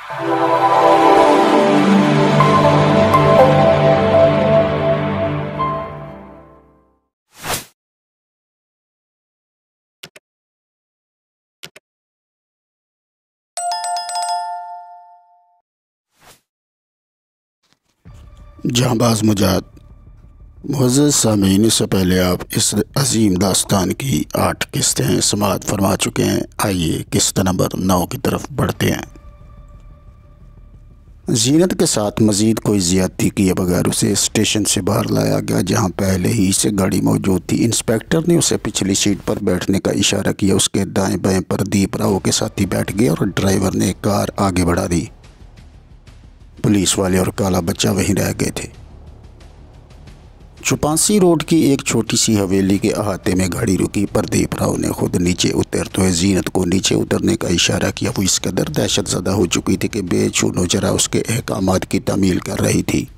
जहाँबाज मुजाहिद। मुअज़्ज़ज़ सामीन, इससे पहले आप इस अजीम दास्तान की 8 किस्तें समाअत फरमा चुके हैं। आइए किस्त नंबर 9 की तरफ बढ़ते हैं। जीनत के साथ मज़ीद कोई ज़्यादती किए बगैर उसे स्टेशन से बाहर लाया गया, जहाँ पहले ही से गाड़ी मौजूद थी। इंस्पेक्टर ने उसे पिछली सीट पर बैठने का इशारा किया। उसके दाएं बाएं प्रदीप राव के साथी बैठ गए और ड्राइवर ने कार आगे बढ़ा दी। पुलिस वाले और काला बच्चा वहीं रह गए थे। चौपासी रोड की एक छोटी सी हवेली के अहाते में गाड़ी रुकी। प्रदीप राव ने खुद नीचे उतरते हुए जीनत को नीचे उतरने का इशारा किया। वो इस कदर दहशत ज़दा हो चुकी थी कि बेचैन जरा उसके अहकामात की तामील कर रही थी।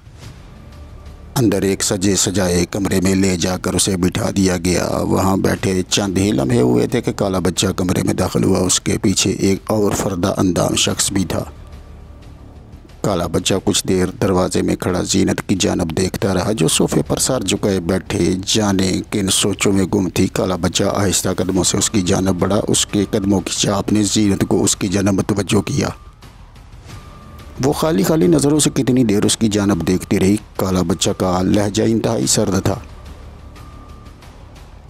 अंदर एक सजे सजाए कमरे में ले जाकर उसे बिठा दिया गया। वहाँ बैठे चंद ही लम्हे हुए थे कि काला बच्चा कमरे में दाखिल हुआ। उसके पीछे एक और फर्दा अंदाम शख्स भी था। काला बच्चा कुछ देर दरवाजे में खड़ा जीनत की जानब देखता रहा, जो सोफे पर सर झुकाए बैठे जाने किन सोचों में गुम थी। काला बच्चा आहिस्ता कदमों से उसकी जानब बढ़ा। उसके कदमों की चाप ने जीनत को उसकी जानब मुतवज्जो किया। वो खाली खाली नज़रों से कितनी देर उसकी जानब देखती रही। काला बच्चा का लहजा इंतहाई सर्द था।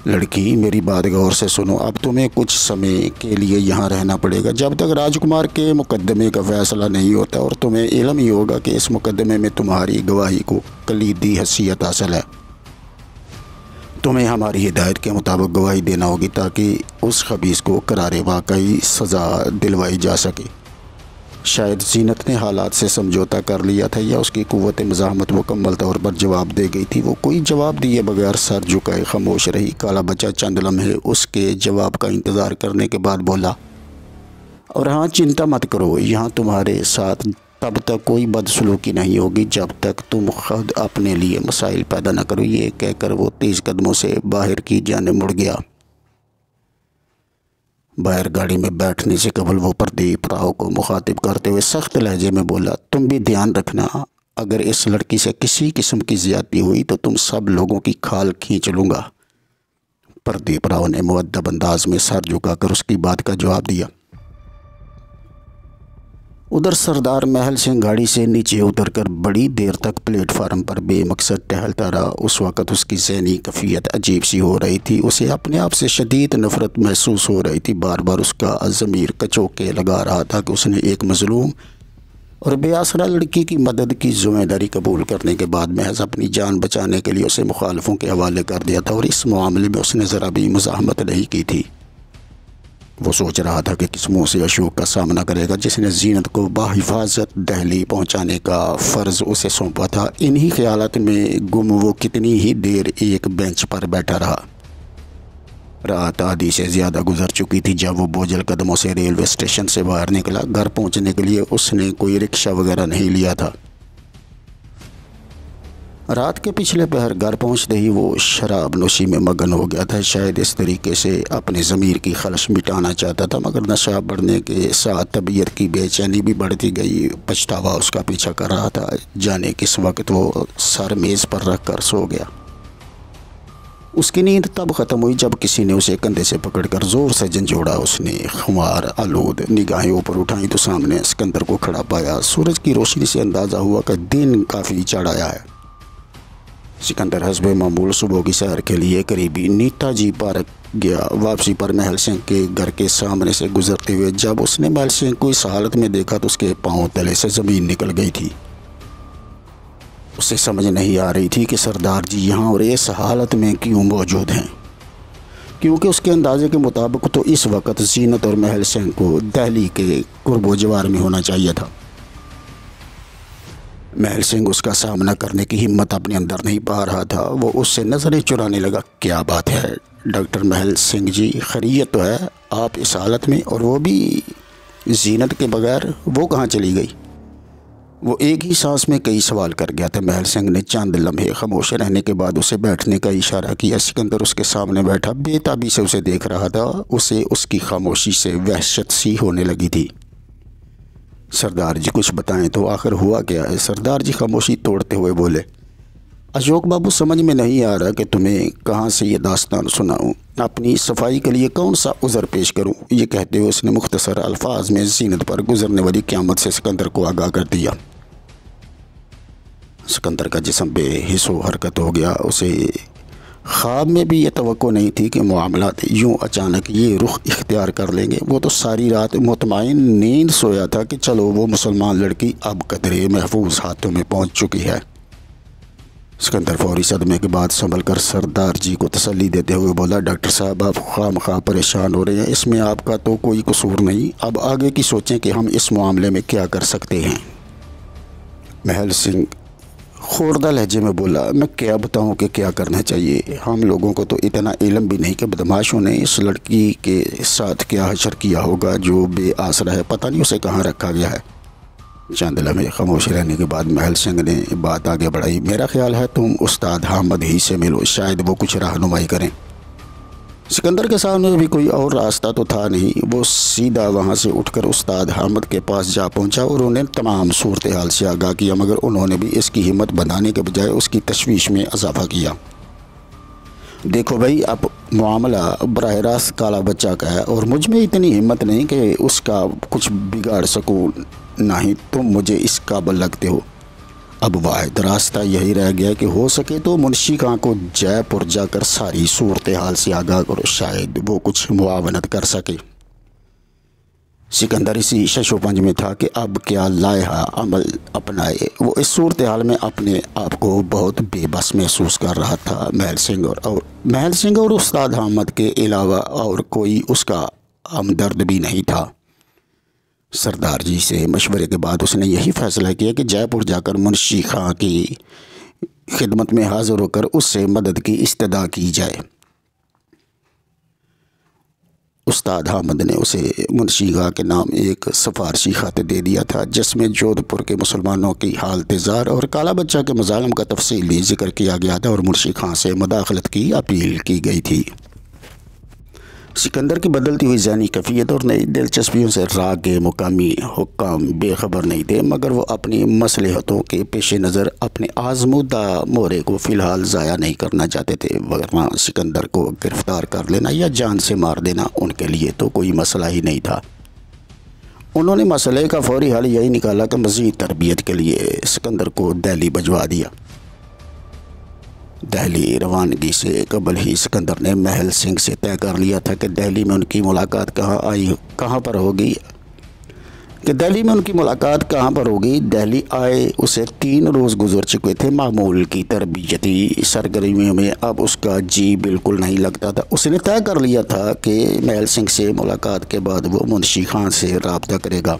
लड़की, मेरी बात गौर से सुनो। अब तुम्हें कुछ समय के लिए यहाँ रहना पड़ेगा, जब तक राजकुमार के मुकदमे का फ़ैसला नहीं होता, और तुम्हें इल्म ही होगा कि इस मुकदमे में तुम्हारी गवाही को कलीदी हैसियत हासिल है। तुम्हें हमारी हिदायत के मुताबिक गवाही देना होगी ताकि उस खबीस को करारे वाकई सज़ा दिलवाई जा सके। शायद जीनत ने हालात से समझौता कर लिया था या उसकी कुव्वत मज़ाहमत मुकम्मल तौर पर जवाब दे गई थी। वो कोई जवाब दिए बगैर सर झुकाए खामोश रही। काला बच्चा चंद लम्हे उसके जवाब का इंतज़ार करने के बाद बोला, और हाँ, चिंता मत करो, यहाँ तुम्हारे साथ तब तक कोई बदसलूकी नहीं होगी जब तक तुम खुद अपने लिए मसाइल पैदा न करो। ये कहकर वो तेज़ कदमों से बाहर की जाने मुड़ गया। बाहर गाड़ी में बैठने से कबल वो प्रदीप राव को मुखातिब करते हुए सख्त लहजे में बोला, तुम भी ध्यान रखना, अगर इस लड़की से किसी किस्म की ज़्यादती हुई तो तुम सब लोगों की खाल खींच लूँगा। प्रदीप राव ने मुअद्दब अंदाज में सर झुकाकर उसकी बात का जवाब दिया। उधर सरदार महल सिंह गाड़ी से नीचे उतरकर बड़ी देर तक प्लेटफार्म पर बेमकसद टहलता रहा। उस वक़्त उसकी ज़हनी कैफियत अजीब सी हो रही थी। उसे अपने आप से शदीद नफ़रत महसूस हो रही थी। बार बार उसका ज़मीर कचोके लगा रहा था कि उसने एक मज़लूम और बेआसरा लड़की की मदद की ज़िम्मेदारी कबूल करने के बाद महज अपनी जान बचाने के लिए उसे मुखालफों के हवाले कर दिया था, और इस मामले में उसने ज़रा भी मुज़ाहमत नहीं की थी। वो सोच रहा था कि किस मुँह से अशोक का सामना करेगा, जिसने जीनत को बाहिफाजत दिल्ली पहुंचाने का फ़र्ज़ उसे सौंपा था। इन्हीं ख्यालात में गुम वो कितनी ही देर एक बेंच पर बैठा रहा। रात आधी से ज़्यादा गुजर चुकी थी जब वो बोझल कदमों से रेलवे स्टेशन से बाहर निकला। घर पहुंचने के लिए उसने कोई रिक्शा वगैरह नहीं लिया था। रात के पिछले पहर घर पहुंचते ही वो शराब नोशी में मगन हो गया था। शायद इस तरीके से अपने ज़मीर की खलश मिटाना चाहता था, मगर नशा बढ़ने के साथ तबीयत की बेचैनी भी बढ़ती गई। पछतावा उसका पीछा कर रहा था। जाने किस वक्त वो सर मेज़ पर रख कर सो गया। उसकी नींद तब ख़त्म हुई जब किसी ने उसे कंधे से पकड़कर ज़ोर से झंझोड़ा। उसने खुमार आलूद निगाहें ऊपर उठाई तो सामने सिकंदर को खड़ा पाया। सूरज की रोशनी से अंदाज़ा हुआ कि दिन काफ़ी चढ़ आया है। सिकंदर हस्बे मामूल सुबह की सैर के लिए करीबी नेताजी पार्क गया। वापसी पर महल सिंह के घर के सामने से गुजरते हुए जब उसने महल सिंह को इस हालत में देखा तो उसके पांव तले से ज़मीन निकल गई थी। उसे समझ नहीं आ रही थी कि सरदार जी यहाँ और इस हालत में क्यों मौजूद हैं, क्योंकि उसके अंदाजे के मुताबिक तो इस वक्त जीनत और महल सिंह को दिल्ली के कुर्बो जवार में होना चाहिए था। महल सिंह उसका सामना करने की हिम्मत अपने अंदर नहीं पा रहा था। वो उससे नज़रें चुराने लगा। क्या बात है डॉक्टर महल सिंह जी, खैरियत तो है आप इस हालत में, और वो भी जीनत के बगैर? वो कहाँ चली गई? वो एक ही सांस में कई सवाल कर गया था। महल सिंह ने चंद लम्हे खामोश रहने के बाद उसे बैठने का इशारा किया। सिकंदर उसके सामने बैठा बेताबी से उसे देख रहा था। उसे उसकी खामोशी से वहशत सी होने लगी थी। सरदार जी कुछ बताएं तो, आखिर हुआ क्या है? सरदार जी खामोशी तोड़ते हुए बोले, अशोक बाबू, समझ में नहीं आ रहा कि तुम्हें कहाँ से ये दास्तान सुनाऊं, अपनी सफाई के लिए कौन सा उज़र पेश करूं। ये कहते हुए उसने मुख्तसर अल्फाज में जीनत पर गुजरने वाली क़यामत से सिकंदर को आगाह कर दिया। सिकंदर का जिस्म बेहिस्सो हरकत हो गया। उसे ख्वाब में भी ये तवक्को नहीं थी कि मामलात यूँ अचानक ये रुख इख्तियार कर लेंगे। वो तो सारी रात मुतमईन नींद सोया था कि चलो वो मुसलमान लड़की अब कदरे महफूज हाथों में पहुंच चुकी है। सिकंदर फौरी सदमे के बाद संभल कर सरदार जी को तसल्ली देते हुए बोला, डॉक्टर साहब, आप खामखा परेशान हो रहे हैं, इसमें आपका तो कोई कसूर नहीं। अब आगे की सोचें कि हम इस मामले में क्या कर सकते हैं। महल सिंह खोरदा लहजे में बोला, मैं क्या बताऊं कि क्या करना चाहिए। हम लोगों को तो इतना इल्म भी नहीं कि बदमाशों ने इस लड़की के साथ क्या हशर किया होगा जो बेआसरा है। पता नहीं उसे कहाँ रखा गया है। चंद लम्हे खामोश रहने के बाद महल सिंह ने बात आगे बढ़ाई, मेरा ख्याल है तुम उस्ताद हामिद ही से मिलो, शायद वो कुछ रहनुमाई करें। सिकंदर के सामने भी कोई और रास्ता तो था नहीं। वो सीधा वहाँ से उठकर उस्ताद हामिद के पास जा पहुँचा और उन्हें तमाम सूरत हाल से आगाह किया, मगर उन्होंने भी इसकी हिम्मत बनाने के बजाय उसकी तशवीश में इजाफा किया। देखो भाई, अब मामला बराह रास्त काला बच्चा का है और मुझ में इतनी हिम्मत नहीं कि उसका कुछ बिगाड़ सकूँ, ना ही तुम मुझे इस काबिल लगते हो। अब वाहिद रास्ता यही रह गया कि हो सके तो मुंशी खां को जयपुर जाकर सारी सूरत हाल से आगाह करो, शायद वो कुछ मुआवनत कर सके। सिकंदर इसी शशोपंज में था कि अब क्या लाया अमल अपनाए। वो इस सूरत हाल में अपने आप को बहुत बेबस महसूस कर रहा था। महल सिंह और उस्ताद हामिद के अलावा और कोई उसका हमदर्द भी नहीं था। सरदार जी से मशवरे के बाद उसने यही फैसला किया कि जयपुर जाकर मुंशी खां की खिदमत में हाजिर होकर उससे मदद की इस्तदा की जाए। उस्ताद हामिद ने उसे मुंशी खां के नाम एक सिफारशी खत दे दिया था, जिसमें जोधपुर के मुसलमानों की हालत ज़ार और काला बच्चा के मज़ालिम का तफसीली जिक्र किया गया था और मुंशी खां से मुदाखलत की अपील की गई थी। सिकंदर की बदलती हुई ज़हनी कैफियत और नई दिलचस्पियों से रागे मुकामी हुक्काम बेखबर नहीं थे, मगर वो अपनी मसलहतों के पेश नज़र अपने आजमूदा मोरे को फ़िलहाल ज़ाया नहीं करना चाहते थे, वरना सिकंदर को गिरफ़्तार कर लेना या जान से मार देना उनके लिए तो कोई मसला ही नहीं था। उन्होंने मसले का फौरी हल यही निकाला कि मज़ीद तरबियत के लिए सिकंदर को दिल्ली भिजवा दिया। दिल्ली रवानगी से कबल ही सिकंदर ने महल सिंह से तय कर लिया था कि दिल्ली में उनकी मुलाकात कहाँ पर होगी। दिल्ली आए उसे 3 रोज़ गुजर चुके थे। मामूल की तरबियती सरगर्मियों में अब उसका जी बिल्कुल नहीं लगता था। उसने तय कर लिया था कि महल सिंह से मुलाकात के बाद वो मुंशी खां से रब्ता करेगा।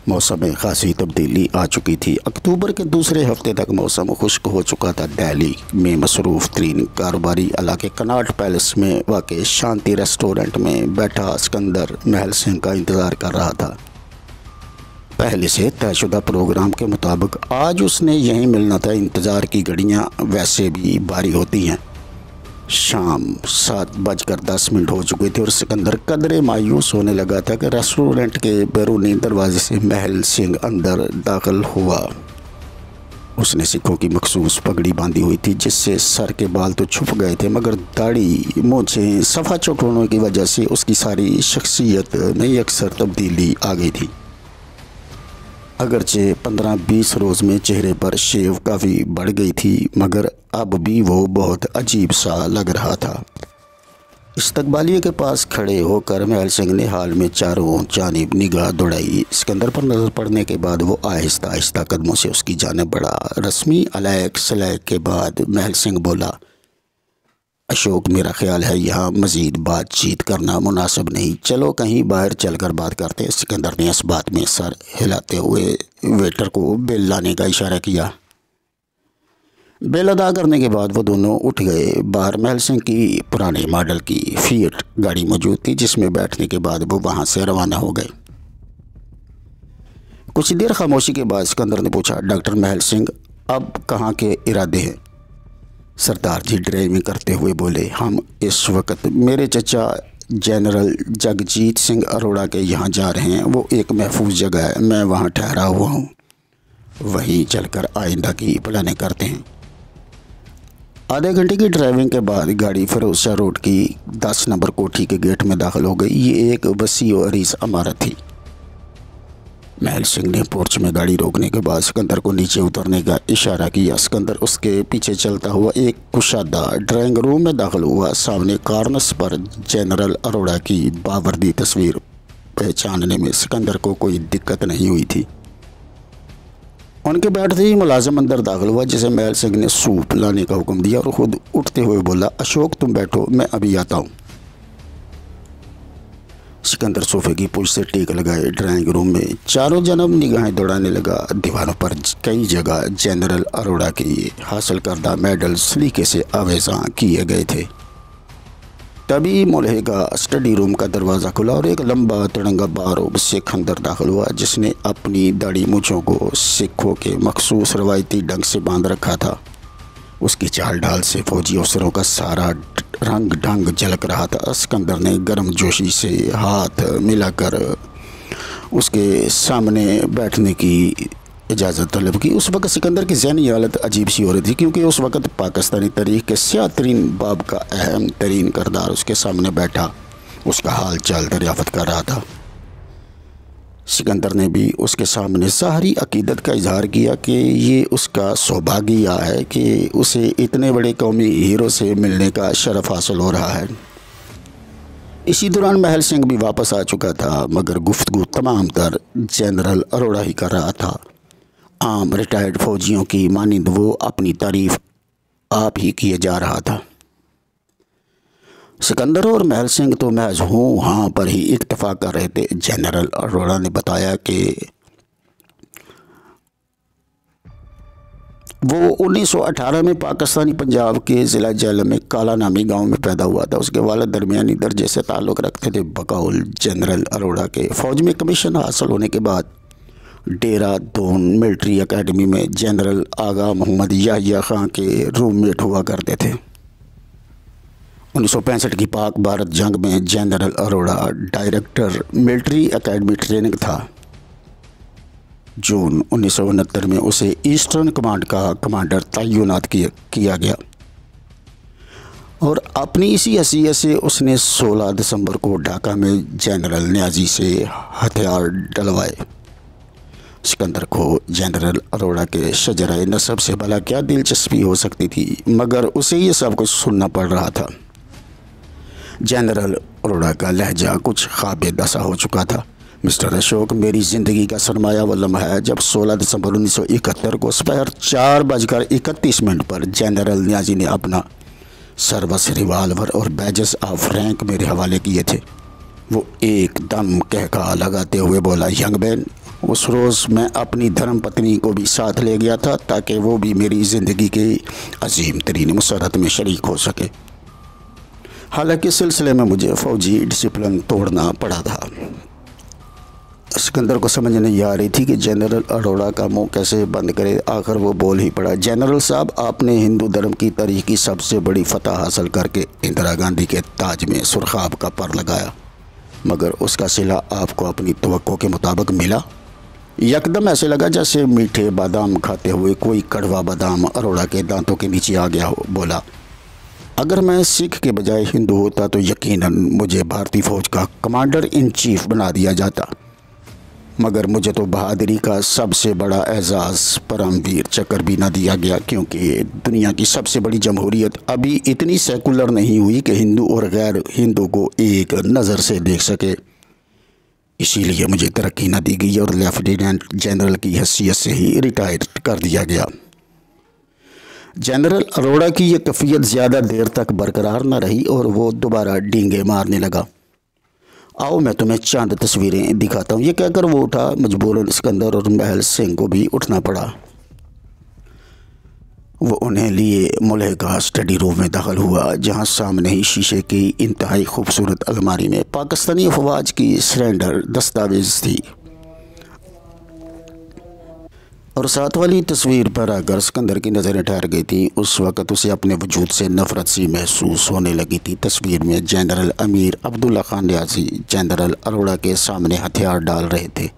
मौसम में खासी तब्दीली आ चुकी थी। अक्टूबर के दूसरे हफ्ते तक मौसम खुश्क हो चुका था। दिल्ली में मसरूफ़ तरीन कारोबारी इलाके कनॉट पैलेस में वाक़ शांति रेस्टोरेंट में बैठा सिकंदर महल सिंह का इंतज़ार कर रहा था। पहले से तयशुदा प्रोग्राम के मुताबिक आज उसने यहीं मिलना था। इंतज़ार की घड़ियाँ वैसे भी भारी होती हैं। शाम 7:10 हो चुके थे और सिकंदर कदरे मायूस होने लगा था कि रेस्टोरेंट के बैरूनी दरवाजे से महल सिंह अंदर दाखिल हुआ। उसने सिखों की मखसूस पगड़ी बांधी हुई थी, जिससे सर के बाल तो छुप गए थे, मगर दाढ़ी मूंछें सफ़ा चौक होने की वजह से उसकी सारी शख्सियत में अक्सर तब्दीली आ गई थी। अगरचे 15-20 रोज़ में चेहरे पर शेव काफ़ी बढ़ गई थी, मगर अब भी वो बहुत अजीब सा लग रहा था। इस्तकबालिये के पास खड़े होकर महल सिंह ने हाल में चारों जानिब निगाह दौड़ाई। सिकंदर पर नज़र पड़ने के बाद वो आहिस्ता आहिस्ता कदमों से उसकी जानिब बढ़ा। रस्मी अलैक सलैक के बाद महल सिंह बोला, अशोक, मेरा ख्याल है यहाँ मज़ीद बातचीत करना मुनासिब नहीं, चलो कहीं बाहर चलकर बात करते हैं। सिकंदर ने इस बात में सर हिलाते हुए वेटर को बिल लाने का इशारा किया। बिल अदा करने के बाद वो दोनों उठ गए। बाहर महल सिंह की पुराने मॉडल की फिएट गाड़ी मौजूद थी, जिसमें बैठने के बाद वो वहाँ से रवाना हो गए। कुछ देर खामोशी के बाद सिकंदर ने पूछा, डॉक्टर महल सिंह, अब कहाँ के इरादे हैं? सरदार जी ड्राइविंग करते हुए बोले, हम इस वक्त मेरे चचा जनरल जगजीत सिंह अरोड़ा के यहाँ जा रहे हैं। वो एक महफूज जगह है, मैं वहाँ ठहरा हुआ हूँ, वहीं चलकर आइंदा की प्लानिंग करते हैं। आधे घंटे की ड्राइविंग के बाद गाड़ी फिरोजशाह रोड की 10 नंबर कोठी के गेट में दाखिल हो गई। ये एक वसी और अरीज इमारत थी। महल सिंह ने पोर्च में गाड़ी रोकने के बाद सिकंदर को नीचे उतरने का इशारा किया। सिकंदर उसके पीछे चलता हुआ एक कुशादा ड्राइंग रूम में दाखिल हुआ। सामने कार्नस पर जनरल अरोड़ा की बावर्दी तस्वीर पहचानने में सिकंदर को कोई दिक्कत नहीं हुई थी। उनके बैठते ही मुलाजिम अंदर दाखिल हुआ, जिसे महल सिंह ने सूप लाने का हुक्म दिया और खुद उठते हुए बोला, अशोक तुम बैठो, मैं अभी आता हूँ। सिकंदर सोफे की पुश से टेक लगाए ड्राइंग रूम में चारों जनब निगाहें दौड़ाने लगा। दीवारों पर कई जगह जनरल अरोड़ा के हासिल करदा मेडल सलीके से आवेज़ां किए गए थे। तभी मोल्हे का स्टडी रूम का दरवाज़ा खुला और एक लंबा तिरंगा बारूद सिख अंदर दाखिल हुआ, जिसने अपनी दाढ़ी मूँछों को सिखों के मखसूस रवायती ढंग से बांध रखा था। उसकी चाल ढाल से फौजी अफसरों का सारा रंग ढंग झलक रहा था। सिकंदर ने गर्म जोशी से हाथ मिलाकर उसके सामने बैठने की इजाज़त तलब की। उस वक्त सिकंदर की ज़हनी हालत अजीब सी हो रही थी, क्योंकि उस वक्त पाकिस्तानी तारीख़ के स्याह तरीन बाब का अहम तरीन किरदार उसके सामने बैठा उसका हाल चाल दरियाफ़त कर रहा था। सिकंदर ने भी उसके सामने ज़ाहरी अकीदत का इजहार किया कि ये उसका सौभाग्य है कि उसे इतने बड़े कौमी हीरो से मिलने का शरफ़ हासिल हो रहा है। इसी दौरान महल सिंह भी वापस आ चुका था, मगर गुफ्तगू तमाम तर जनरल अरोड़ा ही कर रहा था। आम रिटायर्ड फ़ौजियों की मानिंद वो अपनी तारीफ़ आप ही किए जा रहा था। सिकंदर और महल सिंह तो महज हूँ हाँ पर ही इत्तफाक कर रहे थे। जनरल अरोड़ा ने बताया कि वो 1918 में पाकिस्तानी पंजाब के ज़िला जेलम में काला नामी गांव में पैदा हुआ था। उसके वालिद दरमियानी दर्जे से ताल्लुक़ रखते थे बकौल जनरल अरोड़ा के। फ़ौज में कमीशन हासिल होने के बाद देहरादून मिलिट्री एकेडमी में जनरल आगा मोहम्मद याहिया खां के रूममेट हुआ करते थे। 1965 की पाक भारत जंग में general Arora director military academy training था। जून 1969 में उसे ईस्टर्न कमांड का कमांडर तैनात किया गया और अपनी इसी हैसियत से उसने 16 दिसंबर को ढाका में जनरल न्याजी से हथियार डलवाए। सिकंदर को जनरल अरोड़ा के शजराए नसब से भला क्या दिलचस्पी हो सकती थी, मगर उसे ये सब कुछ सुनना पड़ रहा था। जनरल अरोड़ा का लहजा कुछ ख्वाब-ए-दसा हो चुका था। मिस्टर अशोक, मेरी ज़िंदगी का सरमाया वो लम्हा है जब 16 दिसंबर 1971 को दोपहर 4:31 पर जनरल न्याजी ने अपना सर्वस रिवाल्वर और बैजेस ऑफ रैंक मेरे हवाले किए थे। वो एकदम कहका लगाते हुए बोला, यंग मैन, उस रोज़ मैं अपनी धर्म पत्नी को भी साथ ले गया था ताकि वो भी मेरी ज़िंदगी के अजीम तरीन मुसर्रत में शरीक हो सके। हालांकि इस सिलसिले में मुझे फ़ौजी डिसिप्लिन तोड़ना पड़ा था। सिकंदर को समझ नहीं आ रही थी कि जनरल अरोड़ा का मुंह कैसे बंद करे। आखिर वो बोल ही पड़ा, जनरल साहब, आपने हिंदू धर्म की तारीख की सबसे बड़ी फतह हासिल करके इंदिरा गांधी के ताज में सुर्खाब का पर लगाया, मगर उसका सिला आपको अपनी तवक्को के मुताबिक मिला। यकदम ऐसे लगा जैसे मीठे बादाम खाते हुए कोई कड़वा बादाम अरोड़ा के दांतों के नीचे आ गया हो। बोला, अगर मैं सिख के बजाय हिंदू होता तो यकीनन मुझे भारतीय फ़ौज का कमांडर इन चीफ बना दिया जाता, मगर मुझे तो बहादुरी का सबसे बड़ा एजाज़ परमवीर चक्र भी ना दिया गया, क्योंकि दुनिया की सबसे बड़ी जमहूरियत अभी इतनी सेकुलर नहीं हुई कि हिंदू और गैर हिंदू को एक नज़र से देख सके। इसीलिए मुझे तरक्की न दी गई और लेफ्टिनेंट जनरल की हैसियत से ही रिटायर कर दिया गया। जनरल अरोड़ा की यह कैफियत ज़्यादा देर तक बरकरार न रही और वो दोबारा डींगे मारने लगा। आओ मैं तुम्हें चंद तस्वीरें दिखाता हूँ। ये कहकर वो उठा। मजबूरन सिकंदर और महल सिंह को भी उठना पड़ा। वो उन्हें लिए मुल्हे का स्टडी रूम में दाखिल हुआ, जहाँ सामने ही शीशे की इंतहाई खूबसूरत अलमारी में पाकिस्तानी अफवाज की सरेंडर दस्तावेज़ थी। और साथ वाली तस्वीर पर आकर सिकंदर की नज़रें ठहर गई थी। उस वक़्त उसे अपने वजूद से नफ़रत सी महसूस होने लगी थी। तस्वीर में general Amir Abdullah Khan Niazi general Arora के सामने हथियार डाल रहे थे।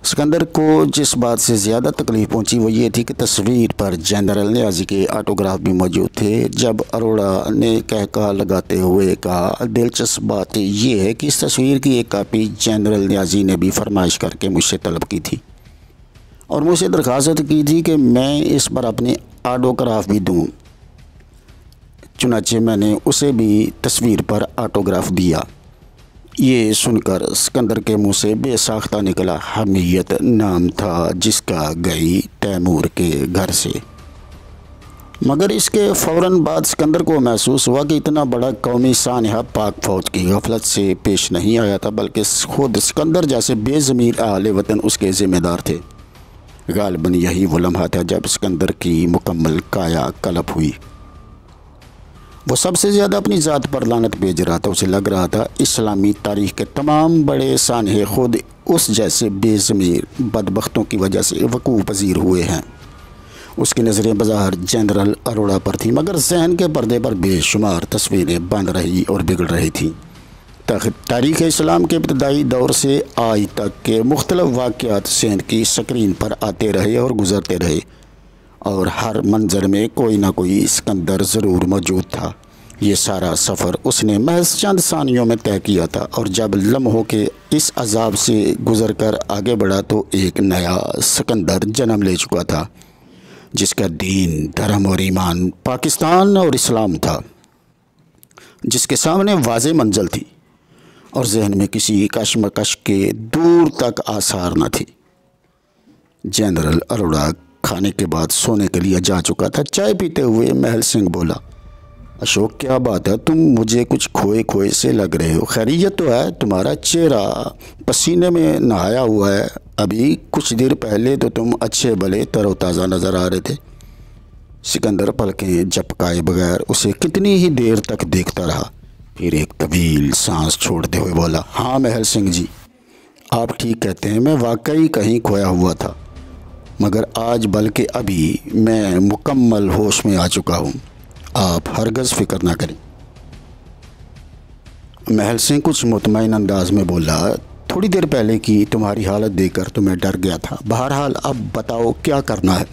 सिकंदर को जिस बात से ज़्यादा तकलीफ़ पहुंची वो ये थी कि तस्वीर पर जनरल न्याज़ी के ऑटोग्राफ भी मौजूद थे। जब अरोड़ा ने कहका लगाते हुए कहा, दिलचस्प बात ये है कि इस तस्वीर की एक कापी जनरल न्याज़ी ने भी फरमाइश करके मुझसे तलब की थी और मुझसे दरख्वास्त की थी कि मैं इस पर अपने ऑटोग्राफ भी दूँ। चुनाचे मैंने उसे भी तस्वीर पर ऑटोग्राफ दिया। ये सुनकर सिकंदर के मुंह से बेसाख्ता निकला। हमीयत नाम था जिसका गई तैमूर के घर से। मगर इसके फ़ौरन बाद सिकंदर को महसूस हुआ कि इतना बड़ा कौमी सानहा पाक फ़ौज की गफलत से पेश नहीं आया था, बल्कि खुद सिकंदर जैसे बेज़मीर अहले वतन उसके ज़िम्मेदार थे। गालिबन यही वो लम्हा था जब सिकंदर की मुकम्मल काया कलप हुई। वो सबसे ज़्यादा अपनी ज़ात पर लानत भेज रहा था। उसे लग रहा था इस्लामी तारीख़ के तमाम बड़े सानहे खुद उस जैसे बेज़मीर बदबख्तों की वजह से वक़ूफ़ पज़ीर हुए हैं। उसकी नज़रें बज़ाहिर जनरल अरोड़ा पर थी, मगर जहन के पर्दे पर बेशुमार तस्वीरें बन रही और बिगड़ रही थीं। तारीख़ इस्लाम के इब्तदाई दौर से आज तक के मुख्तलिफ़ वाक़यात ज़हन की स्क्रीन पर आते रहे और गुज़रते रहे, और हर मंज़र में कोई ना कोई सिकंदर ज़रूर मौजूद था। ये सारा सफ़र उसने महज चंद सानियों में तय किया था, और जब लम्हों के इस अजाब से गुज़र कर आगे बढ़ा तो एक नया सिकंदर जन्म ले चुका था, जिसका दीन, धर्म और ईमान पाकिस्तान और इस्लाम था, जिसके सामने वाज़े मंजिल थी और जहन में किसी कशमकश के दूर तक आसार न थी। जनरल अरोड़ा खाने के बाद सोने के लिए जा चुका था। चाय पीते हुए महल सिंह बोला, अशोक क्या बात है, तुम मुझे कुछ खोए खोए से लग रहे हो। खैरियत तो है? तुम्हारा चेहरा पसीने में नहाया हुआ है। अभी कुछ देर पहले तो तुम अच्छे भले तरोताज़ा नज़र आ रहे थे। सिकंदर पलकें झपकाए बगैर उसे कितनी ही देर तक देखता रहा, फिर एक तवील सांस छोड़ते हुए बोला, हाँ महल सिंह जी, आप ठीक कहते हैं, मैं वाकई कहीं खोया हुआ था, मगर आज बल्कि अभी मैं मुकम्मल होश में आ चुका हूँ। आप हरगज़ फ़िक्र ना करें। महल सिंह कुछ मुतमईन अंदाज में बोला, थोड़ी देर पहले की तुम्हारी हालत देखकर तो मैं डर गया था। बहरहाल अब बताओ क्या करना है।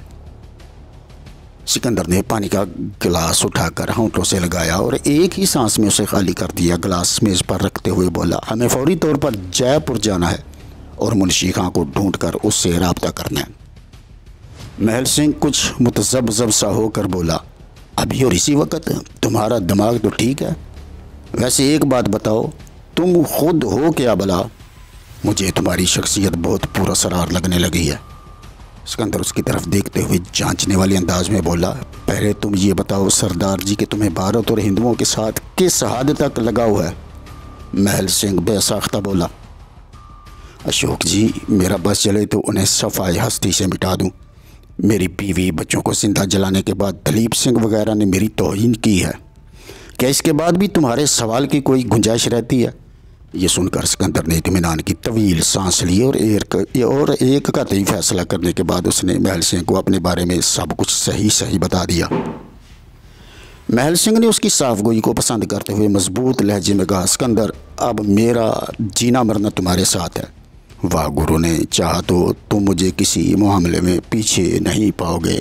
सिकंदर ने पानी का गिलास उठाकर होंठों से लगाया और एक ही सांस में उसे खाली कर दिया। गिलास मेज़ पर रखते हुए बोला, हमें फौरी तौर पर जयपुर जाना है और मुंशी खां को ढूंढकर उससे रब्ता करना है। महल सिंह कुछ मुतज़ब्ज़ब सा होकर बोला, अभी और इसी वक्त? तुम्हारा दिमाग तो ठीक है। वैसे एक बात बताओ, तुम खुद हो क्या भला? मुझे तुम्हारी शख्सियत बहुत पुरअसरार लगने लगी है। सिकंदर उसकी तरफ देखते हुए जांचने वाले अंदाज में बोला, पहले तुम ये बताओ सरदार जी कि तुम्हें भारत और हिंदुओं के साथ किस हद तक लगाव है? महल सिंह बेसाख्ता बोला, अशोक जी, मेरा बस चले तो उन्हें सफाई हस्ती से मिटा दूँ। मेरी बीवी बच्चों को जिंदा जलाने के बाद दलीप सिंह वगैरह ने मेरी तौहीन की है। क्या इसके बाद भी तुम्हारे सवाल की कोई गुंजाइश रहती है? ये सुनकर सिकंदर ने इत्मीनान की तवील सांस ली और एक कतई फैसला करने के बाद उसने महल सिंह को अपने बारे में सब कुछ सही सही बता दिया। महल सिंह ने उसकी साफगोई को पसंद करते हुए मजबूत लहजे में कहा, सिकंदर, अब मेरा जीना मरना तुम्हारे साथ है। वाह गुरु ने चाहा तो तुम मुझे किसी मामले में पीछे नहीं पाओगे।